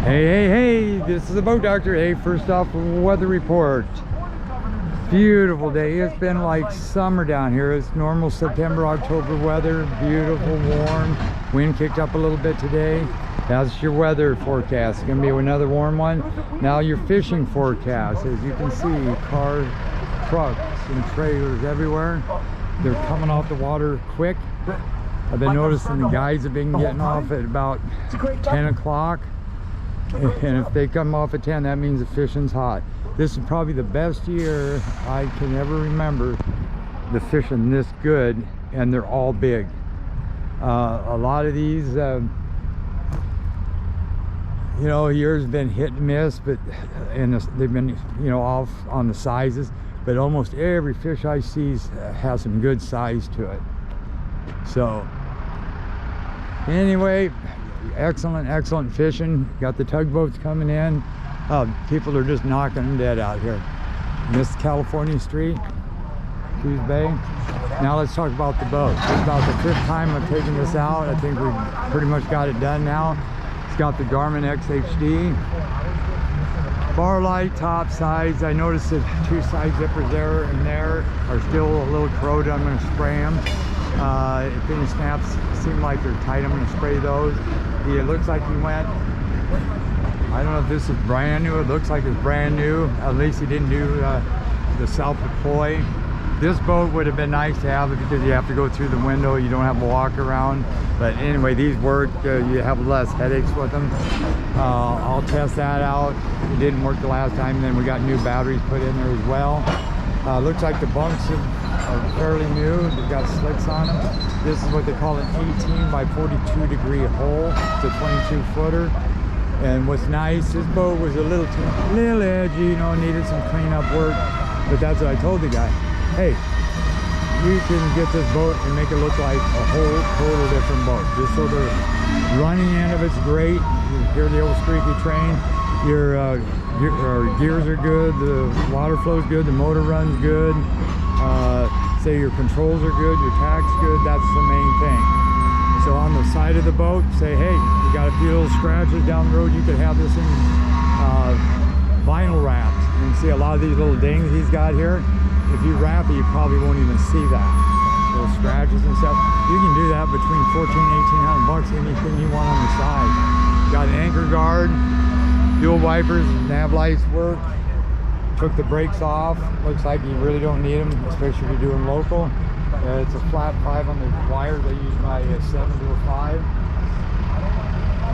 Hey, this is the Boat Doctor. Hey, first off, weather report. Beautiful day. It's been like summer down here. It's normal September, October weather. Beautiful, warm. Wind kicked up a little bit today. That's your weather forecast. It's gonna be another warm one. Now your fishing forecast. As you can see, cars, trucks, and trailers everywhere. They're coming off the water quick. I've been noticing the guys have been getting off at about 10 o'clock. And if they come off at 10, that means the fishing's hot. This is probably the best year I can ever remember the fishing this good, and they're all big. A lot of these, you know, years been hit and miss, but they've been, you know, off on the sizes. But almost every fish I see has some good size to it. So anyway, excellent fishing. Got the tugboats coming in. People are just knocking them dead out here. This California Street, Coos Bay. Now let's talk about the boat. It's about the 5th time I've taken this out. I think we've pretty much got it done now. It's got the Garmin XHD. Bar light, top sides. I noticed that 2 side zippers there and there are still a little corroded. I'm going to spray them. If any snaps seem like they're tight, I'm going to spray those. It looks like he went, I don't know if this is brand new. It looks like it's brand new. At least he didn't do the self deploy. This boat would have been nice to have it because you have to go through the window. You don't have to walk around. But anyway, these work. You have less headaches with them. I'll test that out. It didn't work the last time. And then we got new batteries put in there as well. Looks like the bunks are fairly new. They've got slicks on them. This is what they call an 18 by 42 degree hole. It's a 22 footer. And what's nice, this boat was a little edgy, you know, needed some cleanup work. But that's what I told the guy. Hey, you can get this boat and make it look like a whole total different boat. Just so the running end of it's great. You hear the old squeaky train. Your gears are good, the water flow's good, the motor runs good. Say your controls are good, your tach's good. That's the main thing. So on the side of the boat, say, hey, you got a few little scratches down the road. You could have this in vinyl wrapped. You can see a lot of these little dings he's got here. If you wrap it, you probably won't even see that. Those scratches and stuff. You can do that between $1,400 and $1,800, anything you want on the side. Got an anchor guard, dual wipers, nav lights work. Took the brakes off. Looks like you really don't need them, especially if you're doing local. It's a flat 5 on the wires. I use my 7 to a 5.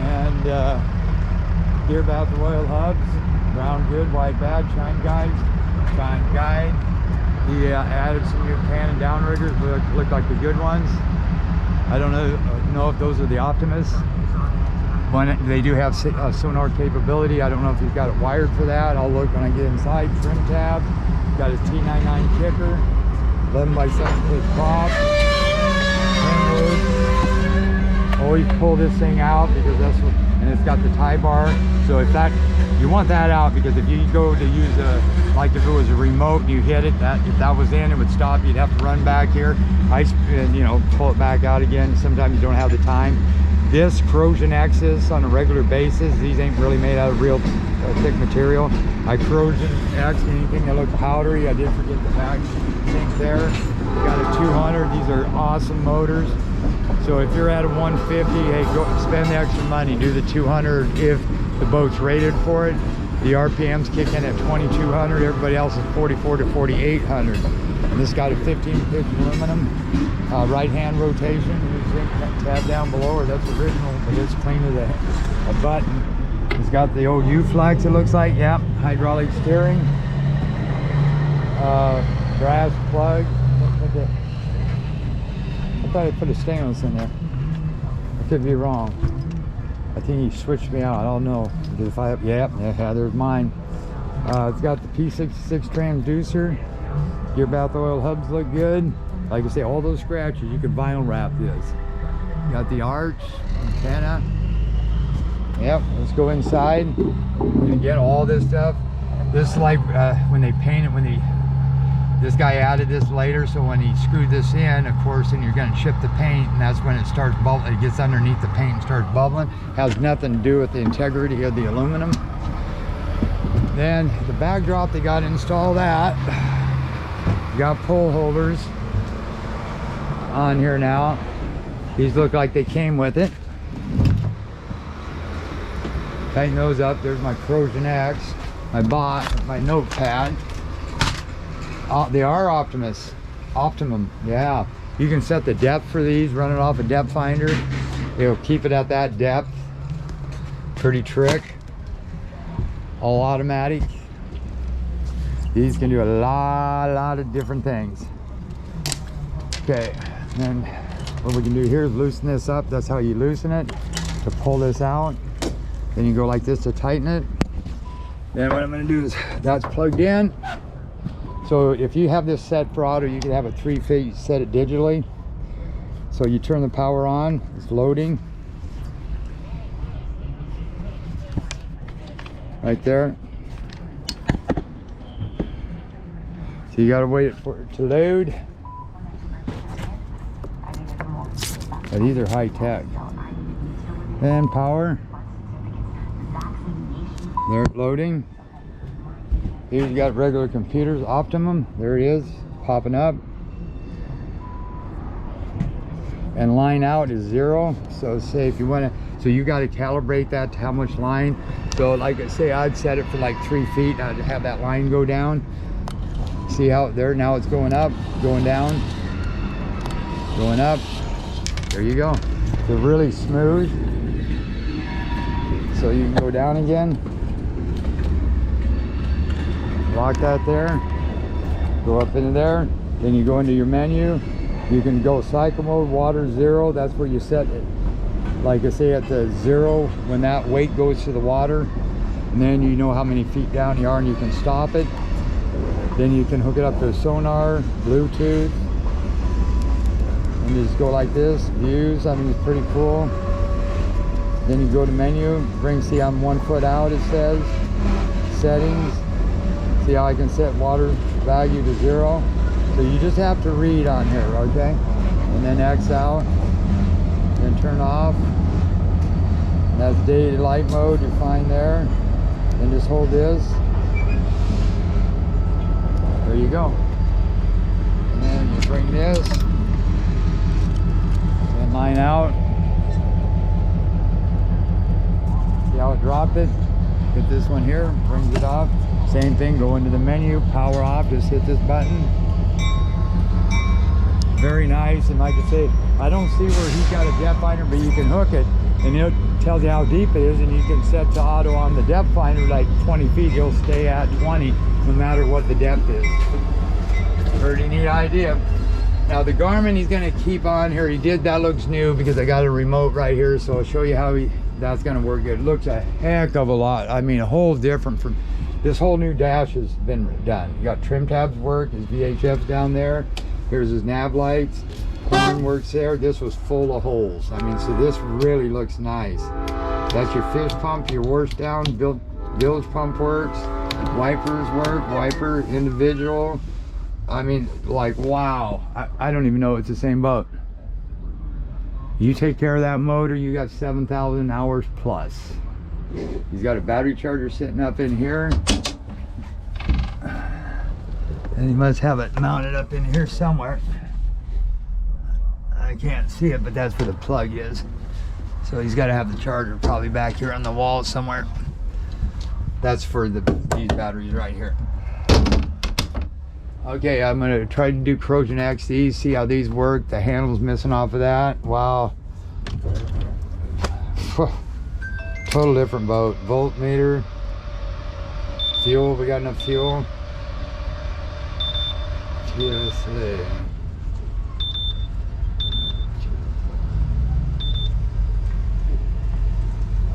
And gear bath oil hubs, brown good, white bad, shine guide. He added some new pan and downriggers, look like the good ones. I don't know if those are the Optimus. They do have sonar capability. I don't know if he's got it wired for that. I'll look when I get inside. Trim tab, got his T99 kicker, 11 by 7 foot prop. Always pull this thing out because that's what, and it's got the tie bar. So if that, you want that out because if you go to use like if it was a remote and you hit it, if that was in, it would stop. You'd have to run back here, you know, pull it back out again. Sometimes you don't have the time. This corrosion X's on a regular basis. These ain't really made out of real thick material. I corrosion X anything that looks powdery. I did forget the back sink there. Got a 200. These are awesome motors. So if you're at a 150, hey, go spend the extra money. Do the 200 if the boat's rated for it. The RPMs kick in at 2,200. Everybody else is 44 to 4,800. And this got a 15-pitch aluminum right-hand rotation. Tab down below, or that's original, but it's clean as a button. It's got the old U-flex, it looks like. Yep, hydraulic steering. Brass plug. I thought I put a stainless in there. I could be wrong. I think he switched me out. I don't know. Because if I have, yeah, there's mine. It's got the P66 transducer. Gear bath oil hubs look good. Like I say, all those scratches, you could vinyl wrap this. Got the arch, antenna. Yep, let's go inside. And again, all this stuff. This is like when they paint it, when they This guy added this later, so when he screwed this in, of course, then you're going to chip the paint, and that's when it starts bubbling. It gets underneath the paint and starts bubbling. Has nothing to do with the integrity of the aluminum. Then the backdrop, they got to install that. You got pull holders on here now. These look like they came with it. Tighten those up. There's my Corrosion X. I bought my notepad. They are optimum, yeah. You can set the depth for these, run it off a depth finder. It'll keep it at that depth. Pretty trick. All automatic. These can do a lot of different things. Okay, and then what we can do here is loosen this up. That's how you loosen it, to pull this out. Then you go like this to tighten it. Then what I'm gonna do is, that's plugged in. So if you have this set for auto, you can have it 3 feet, set it digitally. So you turn the power on, it's loading. Right there. So you gotta wait for it to load. But these are high tech. Then power. They're loading. Here you got regular computers, Optimum. There it is, popping up. And line out is 0. So say if you want to, so you got to calibrate that to how much line. So like I say, I'd set it for like 3 feet. I'd have that line go down. See how there, now it's going up, going down, going up. There you go. They're really smooth. So you can go down again. Lock that there, go up into there, then you go into your menu. You can go cycle mode, water 0, that's where you set it. Like I say, at the 0, when that weight goes to the water, and then you know how many feet down you are and you can stop it. Then you can hook it up to a sonar, Bluetooth, and just go like this, views, I mean, it's pretty cool. Then you go to menu, see I'm 1 foot out, it says, settings. See how I can set water value to 0. So you just have to read on here, okay? And then X out, then turn off. And that's daylight mode, you find there. Then just hold this. There you go. And then you bring this, and line out. See how it dropped it? Hit this one here, brings it off. Same thing, go into the menu, power off, just hit this button. Very nice, and like I say, I don't see where he's got a depth finder, but you can hook it, and it tells you how deep it is, and you can set to auto on the depth finder like 20 feet, he'll stay at 20, no matter what the depth is. Pretty neat idea. Now the Garmin he's gonna keep on here, that looks new because I got a remote right here, so I'll show you how that's gonna work good. It looks a heck of a lot, I mean a whole different from, this whole new dash has been done. You got trim tabs work, his VHF's down there. Here's his nav lights. Horn works there. This was full of holes. I mean, so this really looks nice. That's your fish pump, your wash down, bilge pump works. Wipers work, wiper, individual. I mean, like, wow. I don't even know it's the same boat. You take care of that motor, you got 7,000 hours plus. He's got a battery charger sitting up in here. And he must have it mounted up in here somewhere. I can't see it, but that's where the plug is. So he's got to have the charger probably back here on the wall somewhere. That's for these batteries right here. Okay, I'm going to try to do Corrosion X these, see how these work. The handle's missing off of that. Wow. Total different boat. Voltmeter, fuel, we got enough fuel. TSA.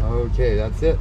Okay, that's it.